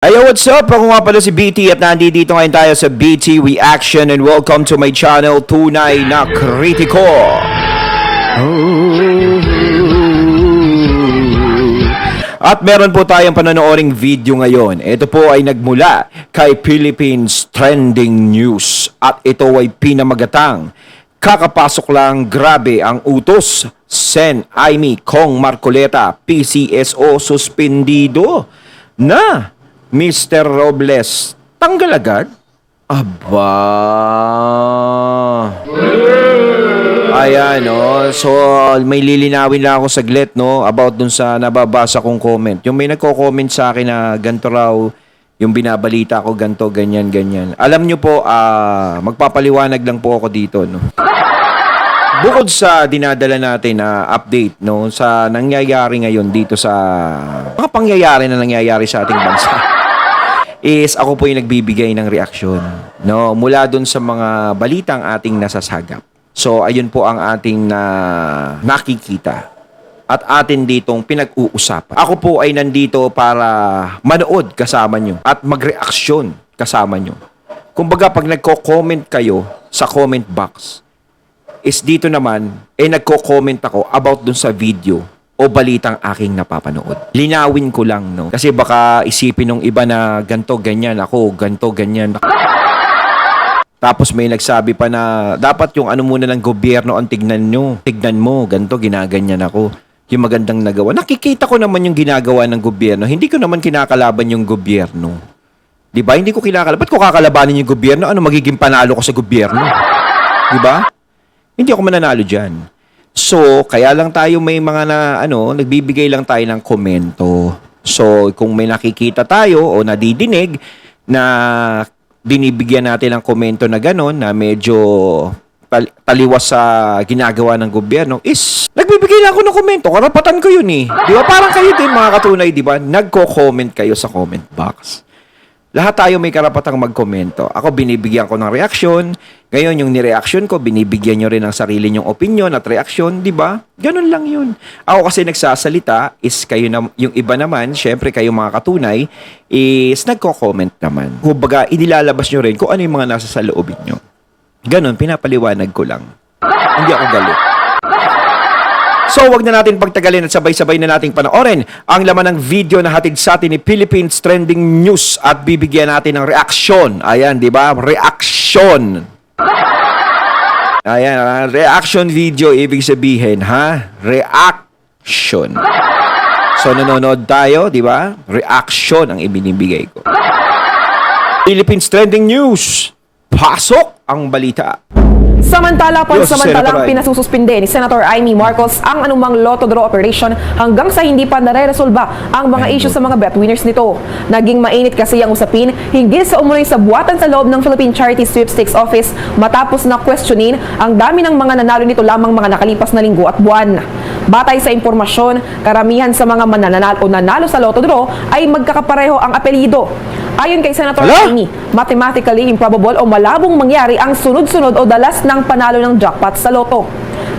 Ayo, what's up? Ako nga pala si BT at nandito ngayon tayo sa BT Reaction and welcome to my channel, Tunay na Kritiko. At meron po tayong panonooring video ngayon. Ito po ay nagmula kay Philippines Trending News at ito ay pinamagatang kakapasok lang, grabe ang utos. Sen Aimee Kong Marcoleta, PCSO suspendido na. Mr. Robles, tanggal agad? Aba. Ayan, no? So, may lilinawin lang ako saglit, no? About dun sa nababasa kong comment. Yung may nagko-comment sa akin na ganito raw, yung binabalita ko, ganito, ganyan, ganyan. Alam nyo po, magpapaliwanag lang po ako dito, no? Bukod sa dinadala natin na update, no? Sa nangyayari ngayon dito sa mga pangyayari na nangyayari sa ating bansa. Is ako po yung nagbibigay ng reaksyon, no, mula dun sa mga balitang ating nasasagap. So ayun po ang ating nakikita at atin ditong pinag-uusapan. Ako po ay nandito para manood kasama nyo at magreaksyon kasama nyo. Kumbaga pag nagko-comment kayo sa comment box, is dito naman nagko-comment ako about dun sa video o balitang aking napapanood. Linawin ko lang, no? Kasi baka isipin ng iba na ganto ganyan ako, ganto ganyan. Tapos may nagsabi pa na dapat yung ano muna ng gobyerno ang tignan nyo. Tignan mo, ganto ginaganyan ako. Yung magandang nagawa. Nakikita ko naman yung ginagawa ng gobyerno. Hindi ko naman kinakalaban yung gobyerno. Di ba? Hindi ko kinakalaban. Ba't ko kakalabanin yung gobyerno? Ano magiging panalo ko sa gobyerno? Di ba? Hindi ako mananalo dyan. So, kaya lang tayo may mga nagbibigay lang tayo ng komento. So, kung may nakikita tayo o nadidinig na binibigyan natin ng komento na gano'n, na medyo taliwas sa ginagawa ng gobyerno, is nagbibigay lang ako ng komento. Karapatan ko yun eh. Di ba? Parang kayo din mga katunay, di ba? Nagko-comment kayo sa comment box. Lahat tayo may karapatang magkomento. Ako, binibigyan ko ng reaksyon. Ngayon, yung nireaksyon ko, binibigyan nyo rin ng sarili nyong opinion at reaksyon, di ba? Ganun lang yun. Ako kasi nagsasalita, is kayo na, yung iba naman, syempre kayo mga katunay, is nagko-comment naman. Kumbaga, inilalabas nyo rin kung ano yung mga nasa sa loobin nyo. Ganun, pinapaliwanag ko lang. Hindi ako galit. So, wag na natin pagtagalin at sabay-sabay na nating panoorin ang laman ng video na hatid sa atin ni Philippines Trending News at bibigyan natin ng reaksyon. Ayan, di ba? Reaksyon. Ayan, reaction video, ibig sabihin, ha? Reaction. So, nanonood tayo, di ba? Reaction ang ibinibigay ko. Philippines Trending News. Pasok ang balita. Samantalang pinasususpinde ni Senator Aimee Marcos ang anumang lotto draw operation hanggang sa hindi pa nare-resolba ang mga issue sa mga bet winners nito. Naging mainit kasi ang usapin hinggil sa umunoy sa buwatan sa loob ng Philippine Charity Sweepstakes Office matapos na questionin ang dami ng mga nanalo nito lamang mga nakalipas na linggo at buwan. Batay sa impormasyon, karamihan sa mga mananalo o nanalo sa lotto draw ay magkakapareho ang apelyido. Ayon kay Senator Aimee, mathematically improbable o malabong mangyari ang sunod-sunod o dalas ng panalo ng jackpot sa loto.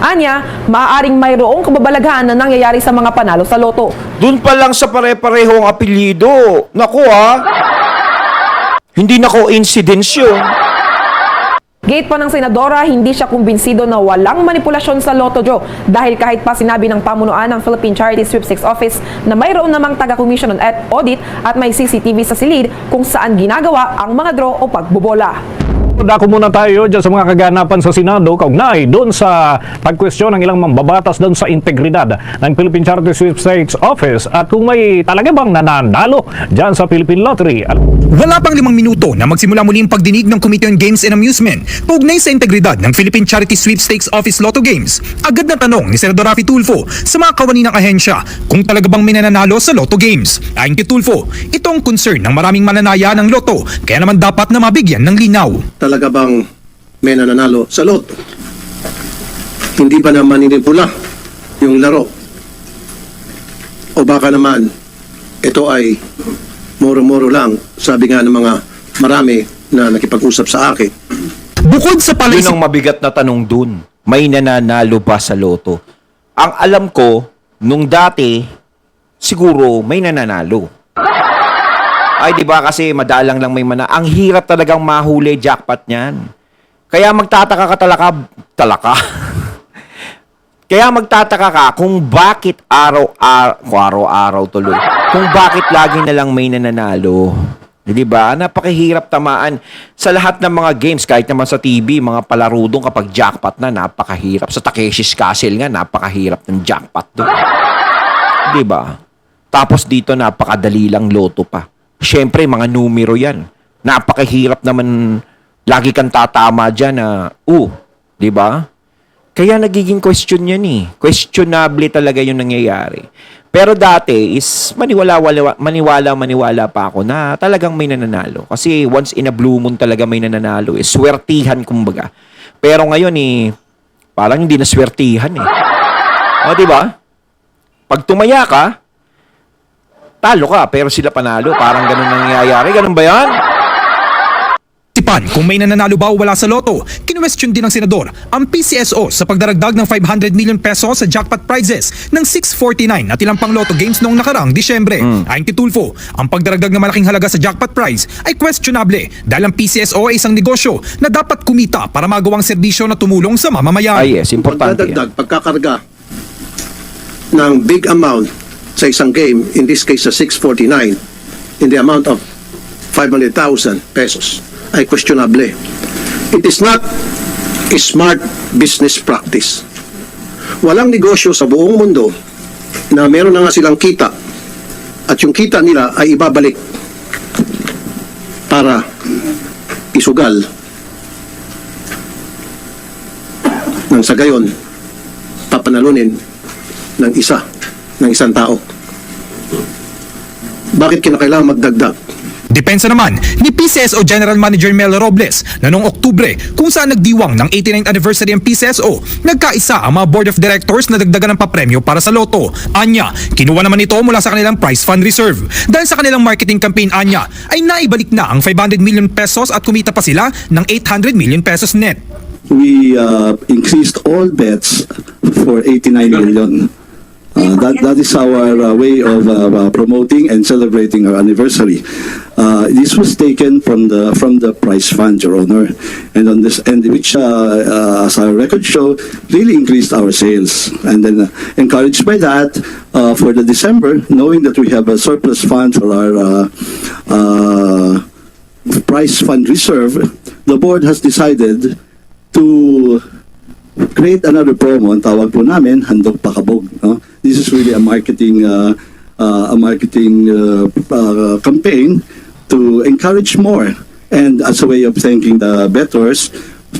Anya, maaaring mayroong kababalaghan na nangyayari sa mga panalo sa loto. Doon pa lang sa pare-pareho ang apelyido. Naku hindi na coincidence yun. Gate pa ng senadora, hindi siya kumbinsido na walang manipulasyon sa Lotto Draw dahil kahit pa sinabi ng pamunuan ng Philippine Charity Sweepstakes Office na mayroon namang taga-commission on audit at may CCTV sa silid kung saan ginagawa ang mga draw o pagbobola. Dako muna tayo dyan sa mga kaganapan sa Senado kaugnay doon sa pagkwestiyon ng ilang mambabatas doon sa integridad ng Philippine Charity Sweepstakes Office at kung may talaga bang nananalo dyan sa Philippine Lottery. Wala pang 5 minuto na magsimula muli ang pagdinig ng Committee on Games and Amusement kaugnay sa integridad ng Philippine Charity Sweepstakes Office Lotto Games. Agad na tanong ni Senador Raffy Tulfo sa mga kawani ng ahensya kung talaga bang may nananalo sa Lotto Games. Ayon kay Tulfo, itong concern ng maraming mananaya ng Lotto kaya naman dapat na mabigyan ng linaw. Talaga bang may nananalo sa loto? Hindi ba naman manipula yung laro? O baka naman ito ay moro-moro lang, sabi nga ng mga marami na nakipag-usap sa akin. Bukod sa Yun palaisip ang mabigat na tanong dun. May nananalo ba sa loto? Ang alam ko, nung dati, siguro may nananalo. Ay, di ba kasi madalang lang may mana. Ang hirap talagang mahuli jackpot niyan. Kaya magtataka ka talaka. Kaya magtataka ka kung bakit araw-araw tuloy. Kung bakit lagi na lang may nananalo. Di ba? Napakahirap tamaan sa lahat ng mga games. Kahit naman sa TV, mga palaro doon kapag jackpot na, napakahirap. Sa Takeshi's Castle nga, napakahirap ng jackpot doon. Di ba? Tapos dito, napakadali lang loto pa. Siyempre, mga numero yan. Napakahirap naman, lagi kang tatama dyan na, di ba? Kaya nagiging question yan eh. Questionable talaga yung nangyayari. Pero dati is maniwala pa ako na talagang may nananalo. Kasi once in a blue moon talaga may nananalo. Eh, swertihan kumbaga. Pero ngayon eh, parang hindi na swertihan eh. O, di ba? Pag tumaya ka, talo ka, pero sila panalo. Parang ganun nangyayari. Ganun ba yan? Tipan kung may nananalo ba o wala sa loto. Kinwestiyon din ng senador ang PCSO sa pagdaragdag ng 500 million pesos sa jackpot prizes ng 649 at ilang pang loto games noong nakarang Disyembre. Ayon kay Tulfo, ang pagdaragdag ng malaking halaga sa jackpot prize ay questionable dahil ang PCSO ay isang negosyo na dapat kumita para magawang serbisyo na tumulong sa mamamayan. Ay yes, importante yan. Pagdadagdag, pagkakarga ng big amount sa isang game, in this case sa 649, in the amount of 500,000 pesos, ay questionable. It is not a smart business practice. Walang negosyo sa buong mundo na meron na nga silang kita at yung kita nila ay ibabalik para isugal nang sa gayon papanalunin ng isang tao. Bakit kinakailangan magdagdag? Depensa naman ni PCSO General Manager Mel Robles na noong Oktubre kung saan nagdiwang ng 89th anniversary ang PCSO, nagkaisa ang mga board of directors na dagdagan ng papremyo para sa loto. Anya, kinuha naman ito mula sa kanilang prize fund reserve. Dahil sa kanilang marketing campaign anya, ay naibalik na ang 500 million pesos at kumita pa sila ng 800 million pesos net. We increased all bets for 89 million. That is our way of promoting and celebrating our anniversary. This was taken from the prize fund, Your Honor, and on this end, which as our records show, really increased our sales. And then encouraged by that, for the December, knowing that we have a surplus fund for our prize fund reserve, the board has decided to create another promo. Ang tawag po namin, Handog Pakabog. No? This is really a marketing campaign to encourage more, and as a way of thanking the bettors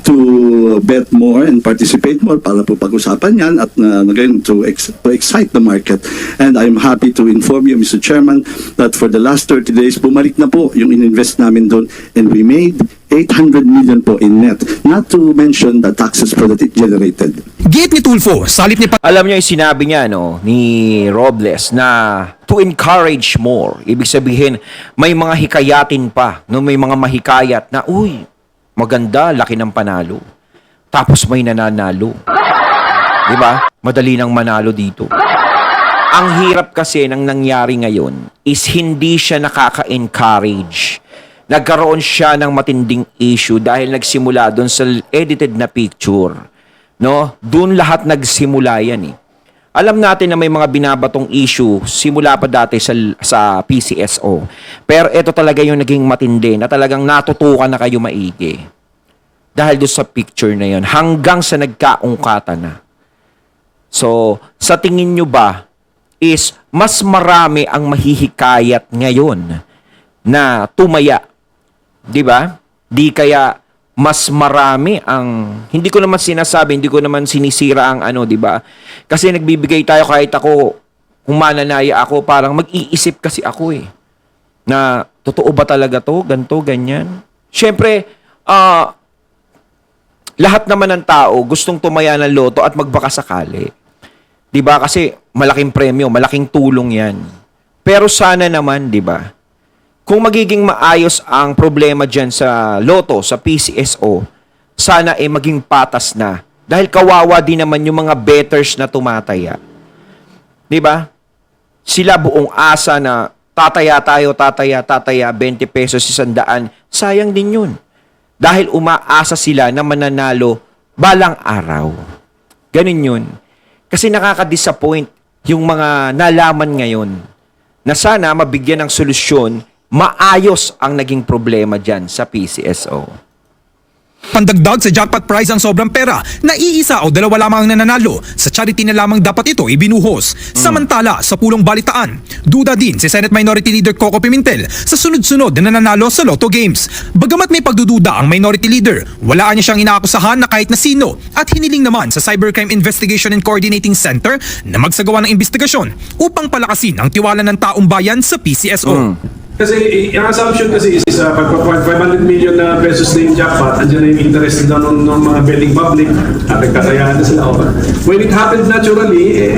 to bet more and participate more para po pag-usapan yan at again to excite the market. And I'm happy to inform you, Mr. Chairman, that for the last 30 days, bumalik na po yung ininvest namin doon, and we made 800 million po in net, not to mention the taxes po that it generated. Giit ni Tulfo, salit ni Alam niyo yung sinabi niya ni Robles na to encourage more. Ibig sabihin, may mga hikayatin pa, may mga mahikayat na, maganda, laki ng panalo. Tapos may nananalo. Di ba? Madali nang manalo dito. Ang hirap kasi ng nangyari ngayon is hindi siya nakaka-encourage. Nagkaroon siya ng matinding issue dahil nagsimula doon sa edited na picture. No? Doon lahat nagsimula yan eh. Alam natin na may mga binabatong issue simula pa dati sa PCSO. Pero ito talaga yung naging matindi na talagang natutukan na kayo maigi. Dahil doon sa picture na yun, hanggang sa nagkaungkatan na. So, sa tingin nyo ba is mas marami ang mahihikayat ngayon na tumaya? Di ba? Di kaya mas marami ang, hindi ko naman sinasabi, hindi ko naman sinisira ang di ba? Kasi nagbibigay tayo kahit ako, kung mananaya ako, parang mag-iisip kasi ako na totoo ba talaga to, ganto, ganyan. Siyempre, lahat naman ng tao gustong tumaya ng loto at magbakasakali. Di ba? Kasi malaking premyo, malaking tulong yan. Pero sana naman, di ba? Kung magiging maayos ang problema dyan sa loto, sa PCSO, sana maging patas na. Dahil kawawa din naman yung mga bettors na tumataya. Di ba? Sila buong asa na tataya, 20 pesos, 100, sayang din yun. Dahil umaasa sila na mananalo balang araw. Ganun yun. Kasi nakaka-disappoint yung mga nalaman ngayon na sana mabigyan ng solusyon, maayos ang naging problema dyan sa PCSO. Pandagdag sa jackpot prize ang sobrang pera na iisa o dalawa lamang ang nananalo. Sa charity na lamang dapat ito ibinuhos. Samantala, sa pulong balitaan, duda din si Senate Minority Leader Coco Pimentel sa sunod-sunod na nananalo sa Lotto Games. Bagamat may pagdududa ang Minority Leader, wala niya siyang inaakusahan na kahit na sino at hiniling naman sa Cybercrime Investigation and Coordinating Center na magsagawa ng investigasyon upang palakasin ang tiwala ng taong bayan sa PCSO. Kasi yung assumption kasi is pag 500 million na pesos na yung jackpot, andyan na yung interest na ng mga betting public, at nagkakayahan na sila. When it happened naturally,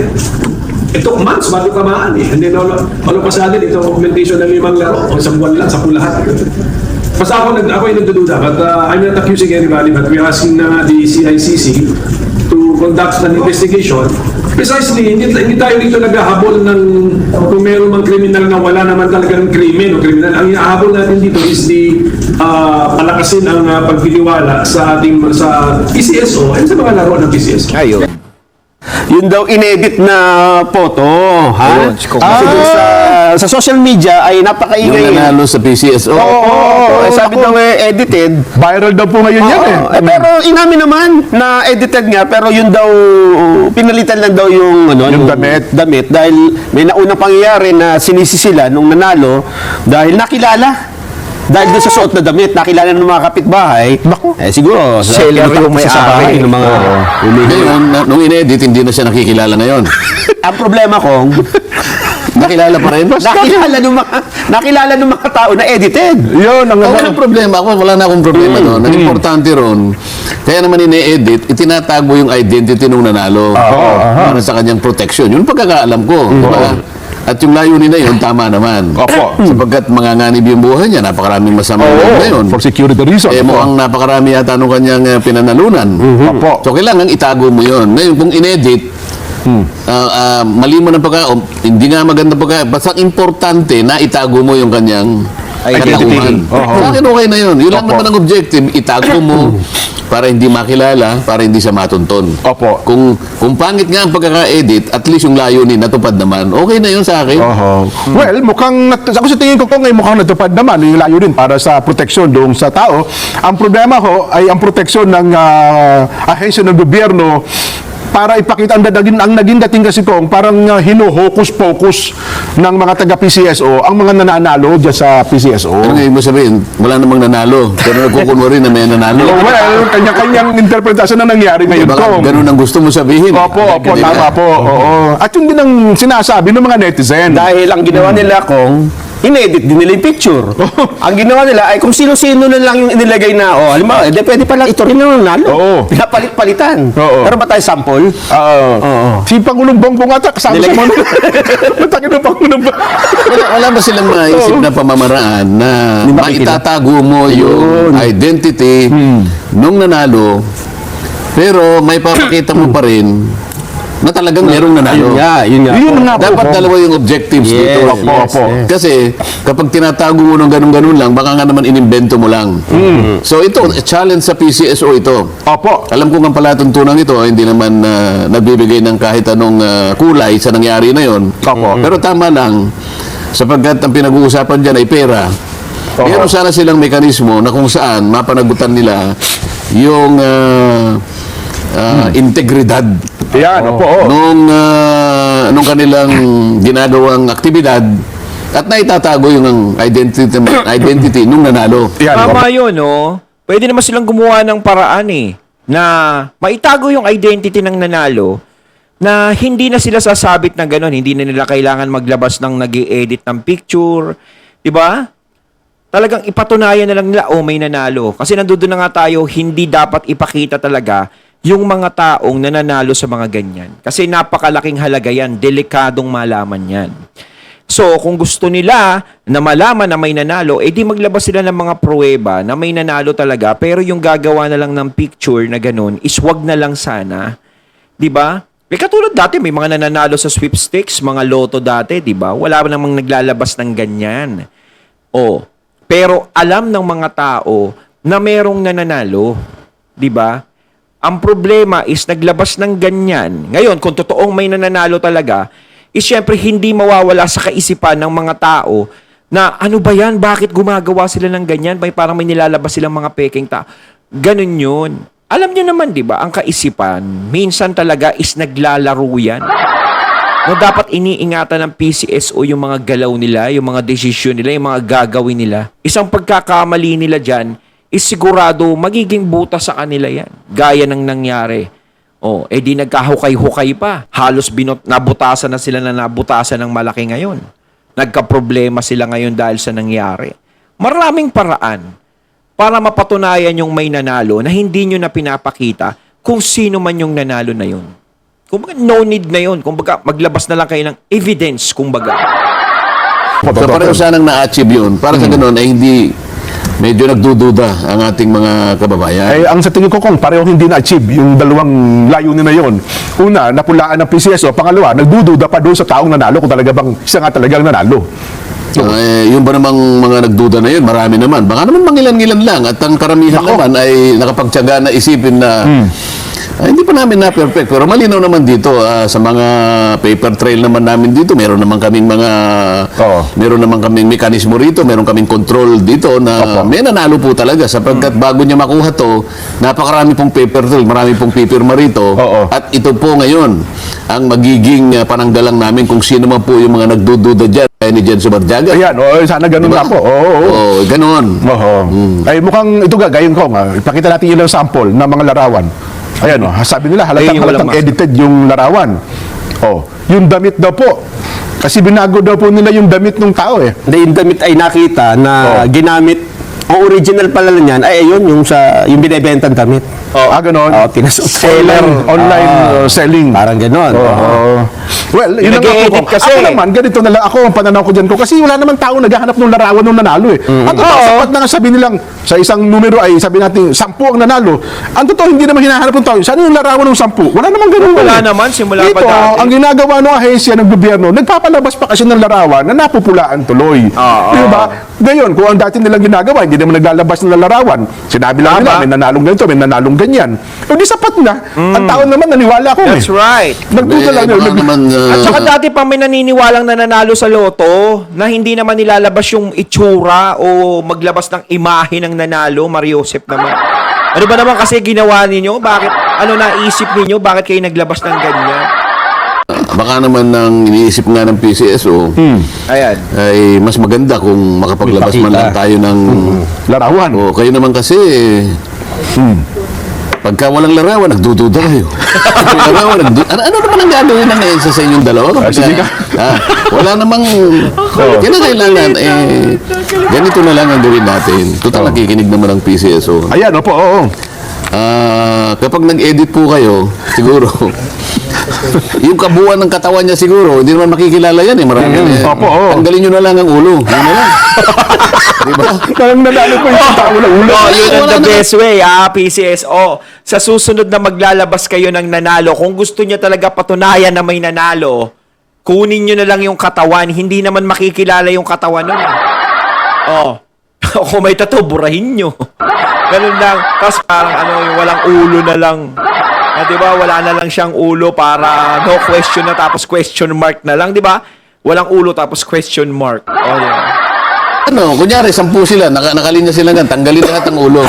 it took months bago tamaan eh. And then all of a sudden, ito augmentation ng 5 laro, o isang buwan lang, sa lahat. Basta ako yung nagdududa, but I'm not accusing anybody, but we're asking na the CICC to conduct an investigation. Precisely, hindi tayo dito naghahabol ng kung meron mang kriminal na wala naman talaga ng krimen o kriminal. Ang inahabol natin dito is the palakasin ang pagtitiwala sa ating sa PCSO and sa mga laro ng PCSO. Ayun. Yun daw inedit na photo, ha? Yun, si Kong. Kasi dun sa social media ay napakaingay. Yung nanalo sa PCSO. Oo, sabi daw edited. Viral daw po ngayon yan eh. Pero inamin naman na edited nga, pero yun daw pinalitan lang daw yung Yung damit dahil may naunang pangyayari na sinisi sila nung nanalo dahil nakilala. Dahil doon sa suot na damit, nakilala ng mga kapitbahay. Siguro, Seller yung may-ari. sa bahay ng mga Ngayon, nung inedit, hindi na siya nakikilala ngayon. Ang problema kong, Nakilala pa rin. nakilala ng mga tao na edited. Yun, ang walang problema. Wala na akong problema doon. Ang importante ron, kaya naman ine-edit, itinatago yung identity nung nanalo. Para sa kanyang protection. Yun pagkakaalam ko. Diba? At yung layunin na yun, tama naman. Sapagkat manganganib yung buhay niya, napakaraming masama ngayon. For security reasons. Mukhang napakarami yata nung kanyang pinanalunan. So, kailangan itago mo yun. Ngayon, kung inedit, mali mo ng hindi nga maganda basta importante na itago mo yung kanyang Identity. Sa akin okay na yun. Yun lang naman ang objective. Itago mo para hindi makilala, para hindi siya matunton. Kung pangit nga ang pagkaka-edit, at least yung layunin natupad naman, okay na yun sa akin. Well, ako sa tingin ko ngayon mukhang natupad naman yung layunin para sa proteksyon doon sa tao. Ang problema ho ay ang proteksyon ng ahensya ng gobyerno para ipakita ang naging dating kasi kong parang hinuhokus-pokus ng mga taga-PCSO ang mga nananalo dyan sa PCSO. Ano ngayon mo sabihin? Wala namang nanalo. Pero nagkukunwari na may nanalo. Well, kanya-kanyang interpretasyon na nangyari ngayon ko. Ganun ang gusto mo sabihin. Opo, tama po. Oo. At yun din ang sinasabi ng mga netizen. Dahil ang ginawa nila kung inedit din nila yung picture. Ang ginawa nila ay kung sino-sino na lang yung inilagay na, halimbawa, pwede pala ito rin ang nanalo. Oo. Pinapalit-palitan. Oo. Pero ba tayo sample? Si Pangulong Bongbong ata kasama sa mga Matangin ng Pangulong Wala ba silang maisip na pamamaraan na maitatago mo yung identity nung nanalo, pero may papakita mo pa rin na talagang merong nanalo. Yun nga. Dapat dalawa yung objectives dito. Kasi kapag tinatago mo ng ganun-ganun lang, baka nga naman inimbento mo lang. So ito, challenge sa PCSO ito. Alam ko nga palatuntunan ito, hindi naman nagbibigay ng kahit anong kulay sa nangyari na yon. Pero tama lang, sapagkat ang pinag-uusapan dyan ay pera. Meron sana silang mekanismo na kung saan mapanagutan nila yung integridad nung kanilang ginagawang aktibidad at naitatago yung identity nung nanalo. Tama yun, no? Pwede naman silang gumawa ng paraan na maitago yung identity ng nanalo na hindi na sila sasabit na gano'n. Hindi na nila kailangan maglabas ng nag-i-edit ng picture. Diba? Talagang ipatunayan na lang nila, may nanalo. Kasi nandoon na nga tayo, hindi dapat ipakita talaga yung mga taong nananalo sa mga ganyan. Kasi napakalaking halaga yan, delikadong malaman yan. So, kung gusto nila na malaman na may nanalo, di maglabas sila ng mga pruweba na may nanalo talaga, pero yung gagawa na lang ng picture na ganun is wag na lang sana. 'Di ba? May katulad dati, may mga nananalo sa sweepstakes, mga loto dati, di ba? Wala namang naglalabas ng ganyan. Pero alam ng mga tao na merong nananalo, di ba? Ang problema is naglabas ng ganyan. Ngayon, kung totoong may nananalo talaga, is syempre hindi mawawala sa kaisipan ng mga tao na ano ba yan? Bakit gumagawa sila ng ganyan? Parang may nilalabas silang mga peking tao. Ganun yun. Alam nyo naman, di ba, ang kaisipan, minsan talaga is naglalaro yan. No, dapat iniingatan ng PCSO yung mga galaw nila, yung mga desisyon nila, yung mga gagawin nila. Isang pagkakamali nila dyan is sigurado magiging buta sa kanila yan. Gaya ng nangyari. Di nagkahukay-hukay pa. Halos nabutasan na sila na nabutasan ng malaki ngayon. Nagka-problema sila ngayon dahil sa nangyari. Maraming paraan para mapatunayan yung may nanalo na hindi nyo na pinapakita kung sino man yung nanalo na yun. Kumbaga, no need na yun. Kumbaga, maglabas na lang kayo ng evidence, kumbaga. So pareho sanang na-achieve yun. Para sa ganun ay hindi medyo nagdududa ang ating mga kababayan. Ay, ang sa tingin ko kung pareho hindi na-achieve yung dalawang layunin na yon. Una, napulaan ng PCSO. Pangalawa, nagdududa pa doon sa taong nanalo kung talaga bang siya nga talagang nanalo. Yung ba namang mga nagduda na yun, marami naman. Baka naman mangilan-ngilan lang at ang karamihan naman ay nakapagtyaga na isipin na hindi pa namin na-perfect. Pero malinaw naman dito sa mga paper trail naman namin dito. Meron naman kaming meron naman kaming mekanismo rito. Meron kaming control dito na may nanalo po talaga sapagkat bago niya makuha to, napakarami pong paper trail, marami pong pipirma rito. At ito po ngayon ang magiging pananggalang namin kung sino man po yung mga nagdududa dyan. Ni Jen Subarjaga. Ayan, sana ganun diba? na po. Ganun. Ay, mukhang ito gagayon ko. Ipakita natin yung sample ng mga larawan. Ayan, sabi nila, halatang edited yung larawan. Yung damit daw po. Kasi binago daw po nila yung damit ng tao eh. Yung damit ay nakita na ginamit. Ang original pala niyan ay ayun, yung binibentang damit. Ganon. Online selling. Parang ganon. Well, yun ang ako. Ako naman, ganito na lang. Ako ang pananaw ko dyan ko. Kasi wala naman tao naghahanap ng larawan ng nanalo eh. Ang totoo, sapat na nga sabi nilang sa isang numero ay sabi natin 10 ang nanalo. Ang totoo, hindi naman hinahanap ng tao. Saan yung larawan ng 10? Wala naman ganun. Wala naman, simula pa dati. dati. Ang ginagawa ng ahensya ng gobyerno, nagpapalabas pa kasi ng larawan na napupulaan tuloy. Diba? Ngayon, kung ang dati nilang ginagawa, hindi naman naglalabas ng larawan. Sinabi lang nila, may nanalong ganito, may nanalong ganyan. O di sapat na. Ang tao naman naniwala ko. That's right. Nagduda lang yun. At saka dati pa may naniniwalang nananalo sa loto na hindi naman nilalabas yung itsura o maglabas ng imahe ng nanalo, Mariosep naman. Ano ba naman kasi ginawa ninyo? Bakit, naisip ninyo? Bakit kayo naglabas ng ganyan? Baka naman ng iniisip nga ng PCSO, Ayan. ay mas maganda kung makapaglabas man lang tayo ng larawan. Kayo naman kasi, pagka walang larawan, nagdududa kayo. Ano naman ang gagawin na ngayon sa inyong dalawa? Wala namang kinakailangan. Ganito na lang ang gawin natin. Total nakikinig naman ang PCSO. Ayan, oo. Kapag nag-edit po kayo, siguro, yung kabuuan ng katawan niya siguro, hindi naman makikilala yan eh. Marami tanggalin nyo na lang ang ulo. Yun na lang. Diba? Parang nanalo po yung tao ng ulo. Yun ang the best way, PCSO. Sa susunod na maglalabas kayo ng nanalo, kung gusto niya talaga patunayan na may nanalo, kunin nyo na lang yung katawan. Hindi naman makikilala yung katawan nun. Kung may tattoo, burahin nyo. Ganun lang. Tapos parang yung walang ulo na lang. Diba? Wala na lang siyang ulo para no question na tapos question mark na lang. Diba? Walang ulo tapos question mark. Kunyari, 10 sila, nakalinya sila nga, tanggalin lahat ang ulo.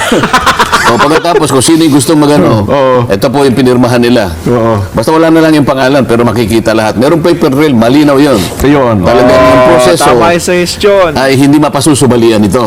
Pagkatapos, kung sino yung gustong magano, ito po yung pinirmahan nila. Basta wala na lang yung pangalan, pero makikita lahat. Meron paper trail, malinaw yun. Talagang yung proseso tama yung suggestion. ay hindi mapasusubalian ito.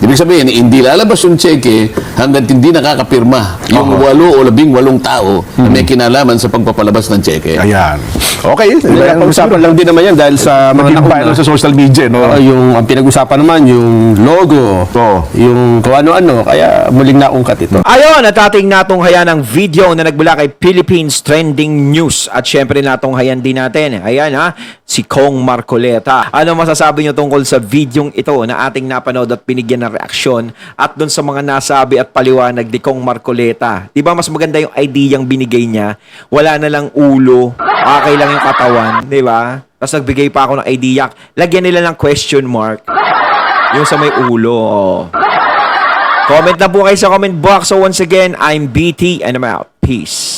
Ibig sabihin, hindi lalabas yung cheque hanggang hindi nakakapirma yung 8 o 18 tao na may kinalaman sa pagpapalabas ng cheque. Ayan. Okay. Pag-usapan lang din naman yan dahil sa mga viral sa social media, no? Yung ang pinag-usapan naman, yung logo, yung kung ano-ano. Kaya muling naungkat pangkat ito. Ayon, at ating natunghayan ang video na nagbula kay Philippines Trending News. At syempre natunghayan din natin. Ayan si Kong Marcoleta. Ano masasabi nyo tungkol sa videong ito na ating napanood at binigyan ng reaksyon at dun sa mga nasabi at paliwanag ni Kong Marcoleta? Diba mas maganda yung idea yung binigay niya? Wala na lang ulo, okay lang yung katawan, diba? Tapos nagbigay pa ako ng idea. Lagyan nila ng question mark. Yung sa may ulo. Comment na po kayo sa comment box. So once again, I'm BT and I'm out. Peace.